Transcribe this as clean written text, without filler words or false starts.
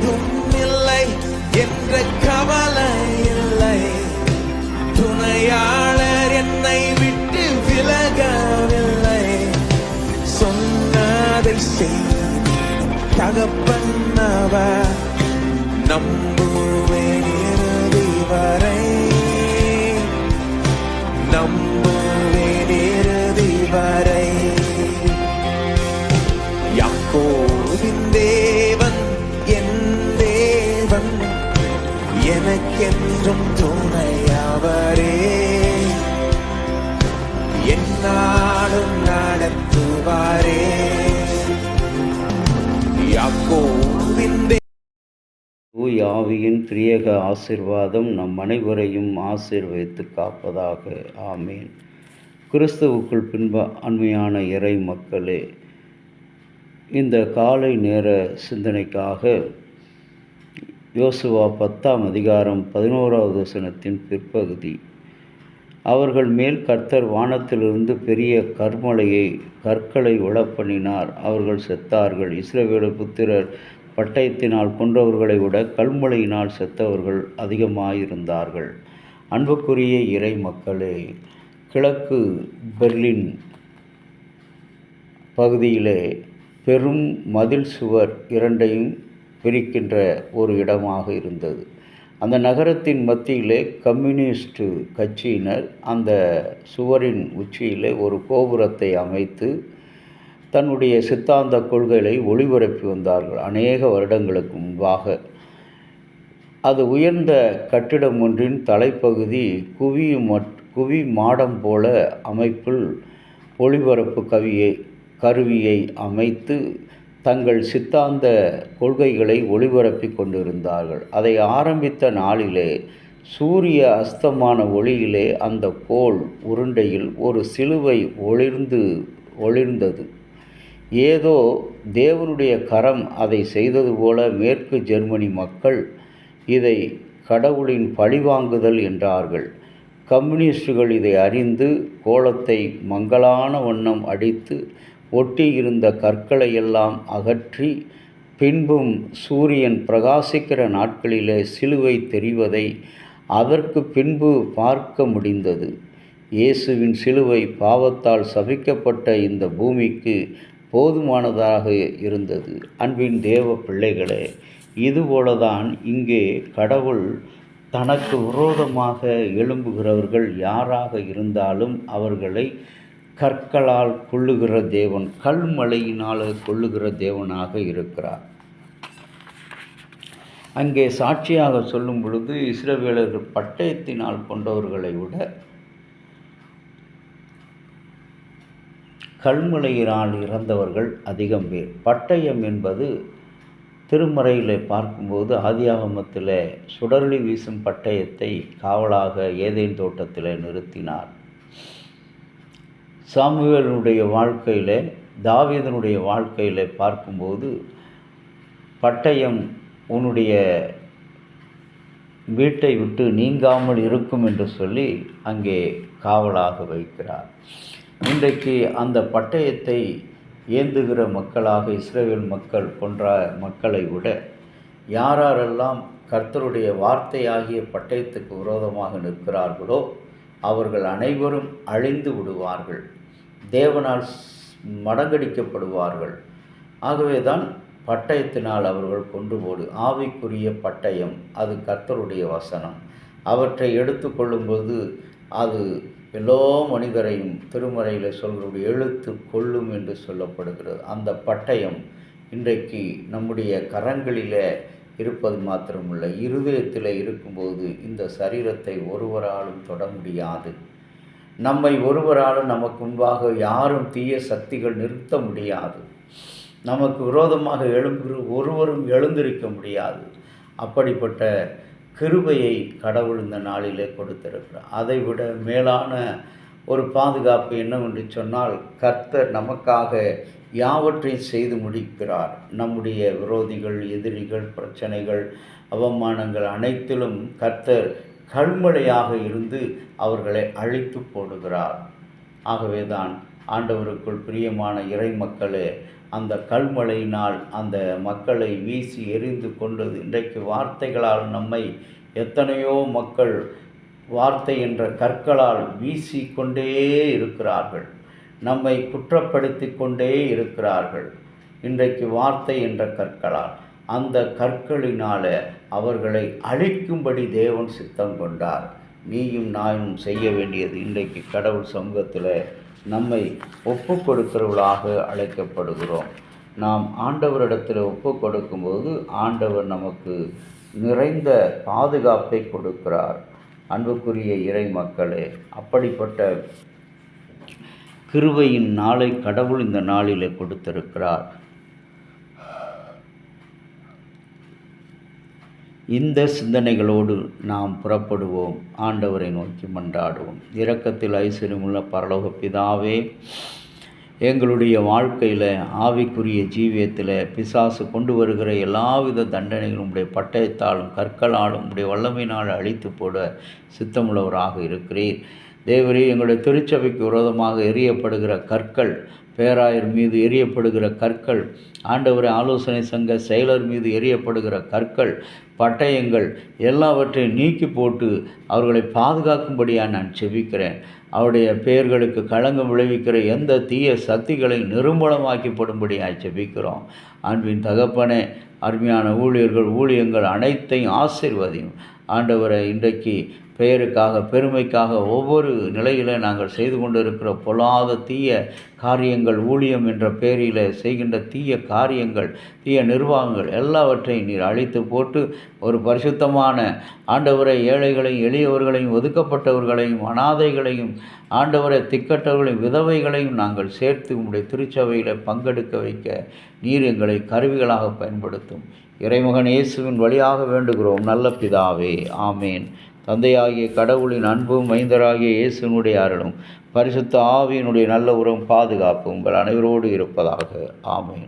ஏதும் இல்லை என்ற கவலை இல்லை. துணையாளர் என்னை விட்டு விலகவில்லை. சொன்னதை செய்யும் தகப்பன் அவர். நம்புவேன் இறுதி வரை, நம்புவேன் இறுதி வரை. யாக்கோபின் தேவன் என் தேவன், எனக்கென்றும் துணையவரே. என்னாலும் நடத்துவாரே. யாக்கோபின் தூய ஆவியின் திரியேக ஆசீர்வாதம் நம் அனைவரையும் ஆசீர்வதித்து காப்பதாக. ஆமேன். கிறிஸ்துவுக்குள் அண்மையான இறை மக்களே, இந்த காலை நேர சிந்தனைக்காக யோசுவா 10ஆம் அதிகாரம் 11வது வசனத்தின் பிற்பகுதி. அவர்கள் மேல் கர்த்தர் வானத்திலிருந்து பெரிய கற்களை உளப்பண்ணினார். அவர்கள் செத்தார்கள். இஸ்ரவேல் புத்திரர் பட்டயத்தினால் கொன்றவர்களை விட கல்மழையினால் செத்தவர்கள் அதிகமாயிருந்தார்கள். அன்புக்குரிய இறை மக்களே, கிழக்கு பெர்லின் பகுதியிலே பெரும் மதில் சுவர் இரண்டையும் பிரிக்கின்ற ஒரு இடமாக இருந்தது. அந்த நகரத்தின் மத்தியிலே கம்யூனிஸ்ட் கட்சியினர் அந்த சுவரின் உச்சியிலே ஒரு கோபுரத்தை அமைத்து தன்னுடைய சித்தாந்த கொள்கைகளை ஒளிபரப்பி வந்தார்கள். அநேக வருடங்களுக்கு முன்பாக அது உயர்ந்த கட்டிடம் ஒன்றின் தலைப்பகுதி குவி மாடம் போல அமைப்பில் ஒளிபரப்பு கருவியை அமைத்து தங்கள் சித்தாந்த கொள்கைகளை ஒளிபரப்பி கொண்டிருந்தார்கள். அதை ஆரம்பித்த நாளிலே சூரிய அஸ்தமான ஒளியிலே அந்த கோள் உருண்டையில் ஒரு சிலுவை ஒளிர்ந்தது. ஏதோ தேவனுடைய கரம் அதை செய்தது போல மேற்கு ஜெர்மனி மக்கள் இதை கடவுளின் பழிவாங்குதல் என்றார்கள். கம்யூனிஸ்டுகள் இதை அறிந்து கோலத்தை மங்கலான வண்ணம் அடித்து ஒட்டி இருந்த கற்களை எல்லாம் அகற்றி, பின்பும் சூரியன் பிரகாசிக்கிற நாட்களிலே சிலுவை தெரிவதை அதற்கு பின்பு பார்க்க முடிந்தது. இயேசுவின் சிலுவை பாவத்தால் சபிக்கப்பட்ட இந்த பூமிக்கு போதுமானதாக இருந்தது. அன்பின் தேவ பிள்ளைகளே, இதுபோலதான் இங்கே கடவுள் தனக்கு விரோதமாக எழும்புகிறவர்கள் யாராக இருந்தாலும் அவர்களை கற்களால் கொள்ளுகிற தேவன், கல்மழையினால் கொள்ளுகிற தேவனாக இருக்கிறார். அங்கே சாட்சியாக சொல்லும் பொழுது இஸ்ரவேலர்கள் பட்டயத்தினால் கொண்டவர்களை விட கல்மழையினால் இறந்தவர்கள் அதிகம் பேர். பட்டயம் என்பது திருமறையில் பார்க்கும்போது ஆதியாகமத்தில் சுடரொளி வீசும் பட்டயத்தை காவலாக ஏதேன் தோட்டத்தில் நிறுத்தினார். சாமுவேலுடைய வாழ்க்கையில், தாவீதனுடைய வாழ்க்கையில் பார்க்கும்போது பட்டயம் உன்னுடைய வீட்டை விட்டு நீங்காமல் இருக்கும் என்று சொல்லி அங்கே காவலாக வைக்கிறார். இன்றைக்கு அந்த பட்டயத்தை ஏந்துகிற மக்களாக இஸ்ரவேல் மக்கள் போன்ற மக்களை விட யாரெல்லாம் கர்த்தருடைய வார்த்தையாகிய பட்டயத்துக்கு விரோதமாக நிற்கிறார்களோ அவர்கள் அனைவரும் அழிந்து விடுவார்கள், தேவனால் மடங்கடிக்கப்படுவார்கள். ஆகவே தான் பட்டயத்தினால் அவர்கள் கொண்டு போடு. ஆவிக்குரிய பட்டயம் அது கர்த்தருடைய வசனம். அவற்றை எடுத்து கொள்ளும்போது அது எல்லா மனிதரையும் திருமறையில் சொல்கிறது எழுத்து கொள்ளும் என்று சொல்லப்படுகிறது. அந்த பட்டயம் இன்றைக்கு நம்முடைய கரங்களில் இருப்பது மாத்திரமில்லை, இருதயத்தில் இருக்கும்போது இந்த சரீரத்தை ஒருவராலும் தொட முடியாது. நம்மை ஒருவராலும் நமக்கு முன்பாக யாரும் தீய சக்திகள் நிறுத்த முடியாது. நமக்கு விரோதமாக எழும்புகிற ஒருவரும் எழுந்திருக்க முடியாது. அப்படிப்பட்ட கிருபையை கடவுள் இந்த நாளிலே கொடுத்திருக்கிறார். அதைவிட மேலான ஒரு பாதுகாப்பு என்னவென்று சொன்னால், கர்த்தர் நமக்காக யாவற்றையும் செய்து முடிக்கிறார். நம்முடைய விரோதிகள், எதிரிகள், பிரச்சனைகள், அவமானங்கள் அனைத்திலும் கர்த்தர் கல்மழையாக இருந்து அவர்களை அழித்து போடுகிறார். ஆகவே தான் ஆண்டவருக்குள் பிரியமான இறை மக்களே, அந்த கல்மழையினால் அந்த மக்களை வீசி எறிந்து கொண்டது. இன்றைக்கு வார்த்தைகளால் நம்மை எத்தனையோ மக்கள் வார்த்தை என்ற கற்களால் வீசிக்கொண்டே இருக்கிறார்கள், நம்மை குற்றப்படுத்தி கொண்டே இருக்கிறார்கள். இன்றைக்கு வார்த்தை என்ற கற்களால், அந்த கற்களினால அவர்களை அழிக்கும்படி தேவன் சித்தம் கொண்டார். நீயும் நானும் செய்ய வேண்டியது, இன்றைக்கு கடவுள் சமூகத்தில் நம்மை ஒப்பு கொடுக்கிறவர்களாக அழைக்கப்படுகிறோம். நாம் ஆண்டவரிடத்தில் ஒப்பு கொடுக்கும்போது ஆண்டவர் நமக்கு நிறைந்த பாதுகாப்பை கொடுக்கிறார். அன்புக்குரிய இறை மக்களே, அப்படிப்பட்ட கிருபையின் நாளை கடவுள் இந்த நாளிலே கொடுத்திருக்கிறார். இந்த சிந்தனைகளோடு நாம் புறப்படுவோம், ஆண்டவரை நோக்கி மன்றாடுவோம். இரக்கத்தில் ஐஸ்வர்யமுள்ள பரலோக பிதாவே, எங்களுடைய வாழ்க்கையில் ஆவிக்குரிய ஜீவியத்தில் பிசாசு கொண்டு வருகிற எல்லாவித தண்டனைகளும் உடைய பட்டயத்தாலும் கற்களாலும் உடைய வல்லமையினால் அழித்து போட சித்தமுள்ளவராக இருக்கிறீர். தேவரே, எங்களுடைய திருச்சபைக்கு விரோதமாக எரியப்படுகிற கற்கள், பேராயர் மீது எரியப்படுகிற கற்கள், ஆண்டவரை ஆலோசனை சங்க செயலர் மீது எரியப்படுகிற கற்கள், பட்டயங்கள் எல்லாவற்றையும் நீக்கி போட்டு அவர்களை பாதுகாக்கும்படியாக நான் செபிக்கிறேன். அவருடைய பெயர்களுக்கு களங்கம் விளைவிக்கிற எந்த தீய சக்திகளை நிர்மூலமாக்கப்படும்படியாக செபிக்கிறோம். அன்பின் தகப்பனே, அருமையான ஊழியர்கள் ஊழியங்கள் அனைத்தையும் ஆசீர்வதியும். ஆண்டவரை, இன்றைக்கு பெயருக்காக பெருமைக்காக ஒவ்வொரு நிலையில் நாங்கள் செய்து கொண்டிருக்கிற பொல்லாத தீய காரியங்கள், ஊழியம் என்ற பெயரில் செய்கின்ற தீய காரியங்கள், தீய நிர்வாகங்கள் எல்லாவற்றையும் நீர் அழித்து போட்டு ஒரு பரிசுத்தமான ஆண்டவரை, ஏழைகளையும் எளியவர்களையும் ஒதுக்கப்பட்டவர்களையும் அனாதைகளையும் ஆண்டவரை திக்கட்டவர்களையும் விதவைகளையும் நாங்கள் சேர்த்து உங்களுடைய திருச்சபையில் பங்கெடுக்க வைக்க நீர் எங்களை கருவிகளாக பயன்படுத்தும். இறைமகன் இயேசுவின் வழியாக வேண்டுகிறோம் நல்ல பிதாவே, ஆமேன். தந்தையாகிய கடவுளின் அன்பும் மைந்தராகிய இயேசுனுடைய அருளும் பரிசுத்த ஆவியினுடைய நல்ல உறவும் பாதுகாப்பு உங்கள் அனைவரோடு இருப்பதாக. ஆமேன்.